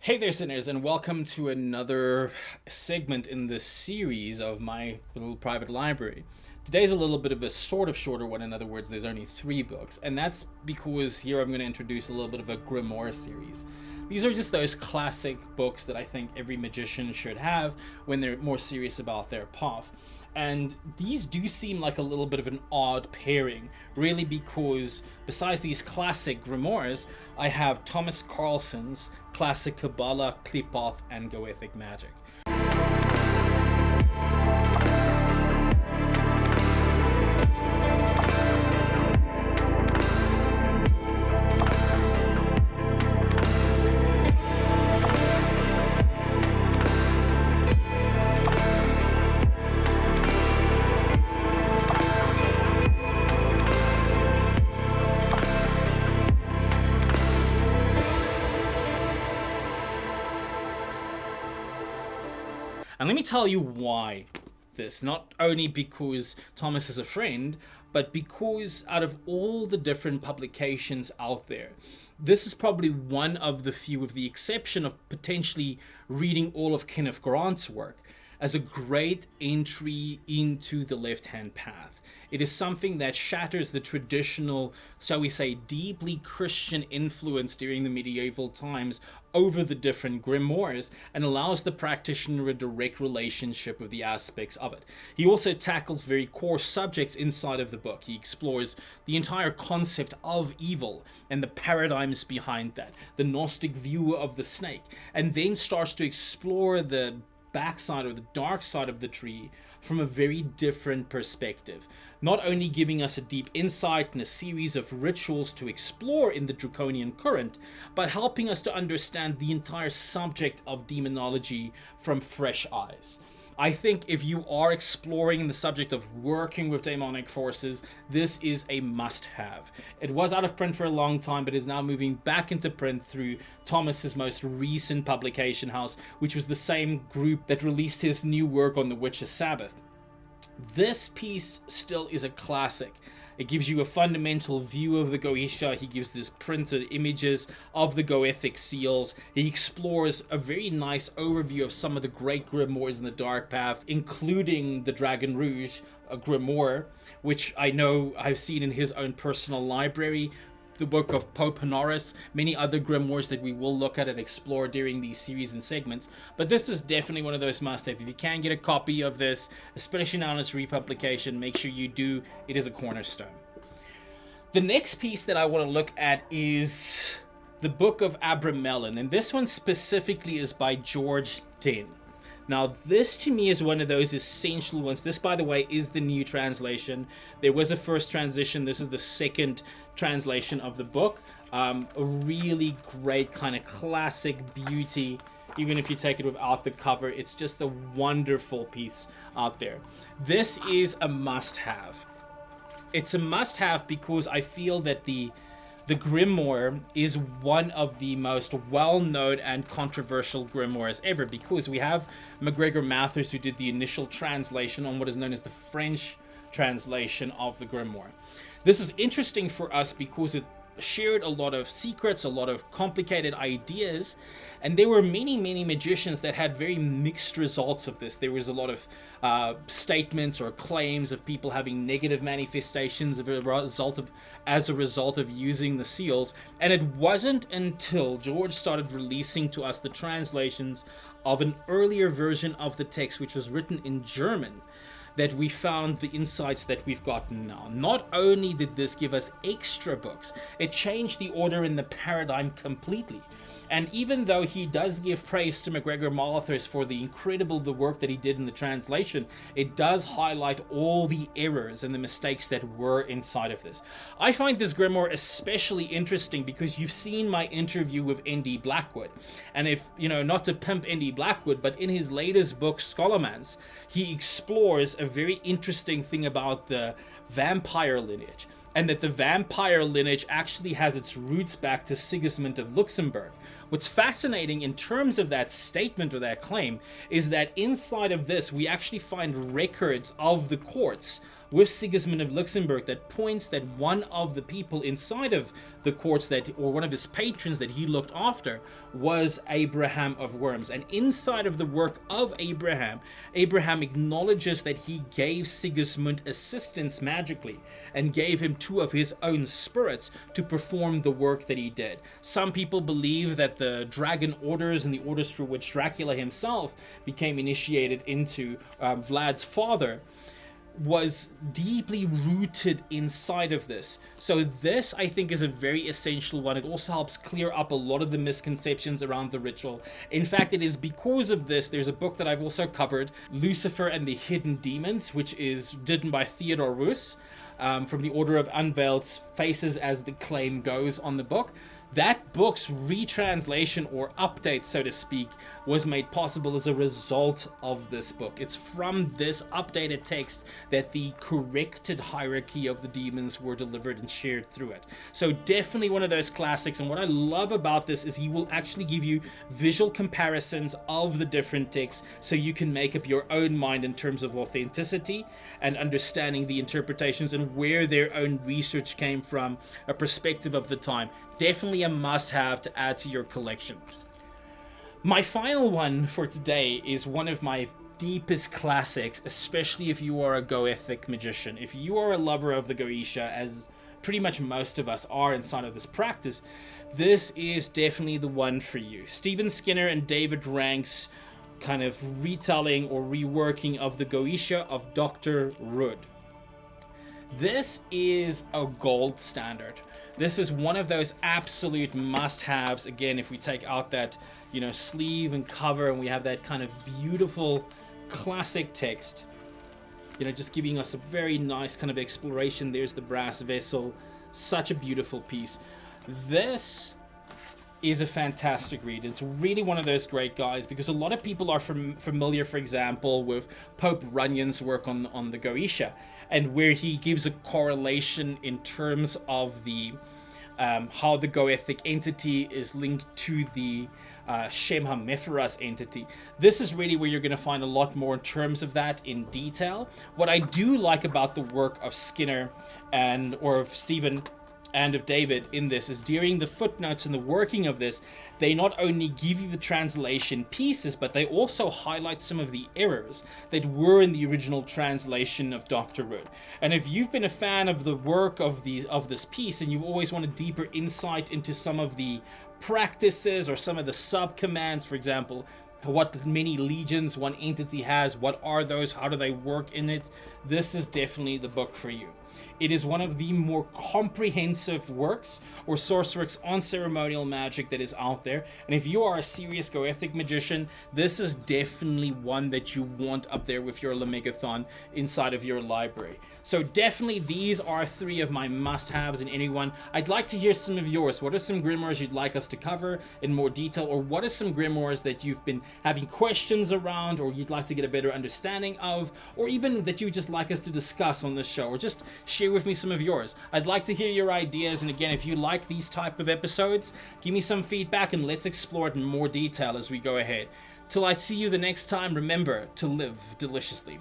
Hey there, sinners, and welcome to another segment in this series of my little private library. Today's a little bit of a sort of shorter one. In other words, there's only 3 books, and that's because here I'm going to introduce a little bit of a grimoire series. These are just those classic books that I think every magician should have when they're more serious about their path. And these do seem like a little bit of an odd pairing, really, because besides these classic grimoires, I have Thomas Karlsson's classic Kaballah, qlippoth, and Goethic magic. And let me tell you why this. Not only because Thomas is a friend, but because out of all the different publications out there, this is probably one of the few, with the exception of potentially reading all of Kenneth Grant's work, as a great entry into the left-hand path. It is something that shatters the traditional, shall we say, deeply Christian influence during the medieval times over the different grimoires, and allows the practitioner a direct relationship with the aspects of it. He also tackles very core subjects inside of the book. He explores the entire concept of evil and the paradigms behind that, the Gnostic view of the snake, and then starts to explore the backside or the dark side of the tree from a very different perspective, not only giving us a deep insight and a series of rituals to explore in the draconian current, but helping us to understand the entire subject of demonology from fresh eyes. I think if you are exploring the subject of working with demonic forces, this is a must-have. It was out of print for a long time, but is now moving back into print through Thomas's most recent publication house, which was the same group that released his new work on the Witch's Sabbath. This piece still is a classic. It gives you a fundamental view of the Goetia. He gives this printed images of the Goethic seals. He explores a very nice overview of some of the great grimoires in the Dark Path, including the Dragon Rouge, a grimoire, which I know I've seen in his own personal library, the book of Pope Honoris, many other grimoires that we will look at and explore during these series and segments. But this is definitely one of those must-have. If you can get a copy of this, especially now in its republication, make sure you do. It is a cornerstone. The next piece that I want to look at is the book of Abramelin, and this one specifically is by Georg Dehn. Now, this to me is one of those essential ones. This, by the way, is the new translation. There was a first transition. This is the second translation of the book. A really great kind of classic beauty. Even if you take it without the cover, it's just a wonderful piece out there. This is a must-have. It's a must-have because I feel that the grimoire is one of the most well-known and controversial grimoires ever, because we have MacGregor Mathers, who did the initial translation on what is known as the French translation of the grimoire. This is interesting for us because it shared a lot of secrets, a lot of complicated ideas, and there were many magicians that had very mixed results of this. There was a lot of statements or claims of people having negative manifestations as a result of using the seals, and it wasn't until George started releasing to us the translations of an earlier version of the text, which was written in German, that we found the insights that we've gotten now. Not only did this give us extra books, it changed the order in the paradigm completely. And even though he does give praise to MacGregor Mathers for the work that he did in the translation, it does highlight all the errors and the mistakes that were inside of this. I find this grimoire especially interesting because you've seen my interview with N.D. Blackwood. And if, not to pimp N.D. Blackwood, but in his latest book, Scholomance, he explores a very interesting thing about the vampire lineage, and that the vampire lineage actually has its roots back to Sigismund of Luxembourg, What's fascinating in terms of that statement or that claim is that inside of this, we actually find records of the courts with Sigismund of Luxembourg that points that one of the people inside of the courts or one of his patrons that he looked after was Abraham of Worms. And inside of the work of Abraham acknowledges that he gave Sigismund assistance magically and gave him 2 of his own spirits to perform the work that he did. Some people believe that the dragon orders and the orders through which Dracula himself became initiated into Vlad's father was deeply rooted inside of this. So this, I think, is a very essential one. It also helps clear up a lot of the misconceptions around the ritual. In fact, it is because of this, there's a book that I've also covered, Lucifer and the Hidden Demons, which is written by Theodore Roos, from the Order of Unveiled Faces, as the claim goes on the book. That book's retranslation or update, so to speak, was made possible as a result of this book. It's from this updated text that the corrected hierarchy of the demons were delivered and shared through it. So definitely one of those classics. And what I love about this is he will actually give you visual comparisons of the different texts so you can make up your own mind in terms of authenticity and understanding the interpretations and where their own research came from, a perspective of the time. Definitely a must-have to add to your collection. My final one for today is one of my deepest classics, especially if you are a goethic magician. If you are a lover of the Goetia, as pretty much most of us are inside of this practice, this is definitely the one for you. Stephen Skinner and David Rank's kind of retelling or reworking of the Goetia of Dr. Rudd. This is a gold standard. This is one of those absolute must-haves. Again, if we take out that, sleeve and cover, and we have that kind of beautiful classic text, just giving us a very nice kind of exploration. There's the brass vessel. Such a beautiful piece. This is a fantastic read. It's really one of those great guys, because a lot of people are familiar, for example, with Pope Runyon's work on the Goetia, and where he gives a correlation in terms of the how the Goethic entity is linked to the Shem HaMephiras entity. This is really where you're going to find a lot more in terms of that in detail. What I do like about the work of Skinner or of Stephen and of David in this is, during the footnotes and the working of this, they not only give you the translation pieces, but they also highlight some of the errors that were in the original translation of Dr. Rudd. And if you've been a fan of the work of this piece, and you've always wanted deeper insight into some of the practices or some of the sub-commands, for example, what many legions one entity has, what are those, how do they work in it, this is definitely the book for you. It is one of the more comprehensive works or source works on ceremonial magic that is out there. And if you are a serious Goethic magician, this is definitely one that you want up there with your Lemegathon inside of your library. So definitely these are 3 of my must-haves in anyone. I'd like to hear some of yours. What are some grimoires you'd like us to cover in more detail? Or what are some grimoires that you've been having questions around, or you'd like to get a better understanding of, or even that you just like us to discuss on this show, or just share with me some of yours. I'd like to hear your ideas. And again, if you like these type of episodes, give me some feedback and let's explore it in more detail as we go ahead. Till I see you the next time, remember to live deliciously.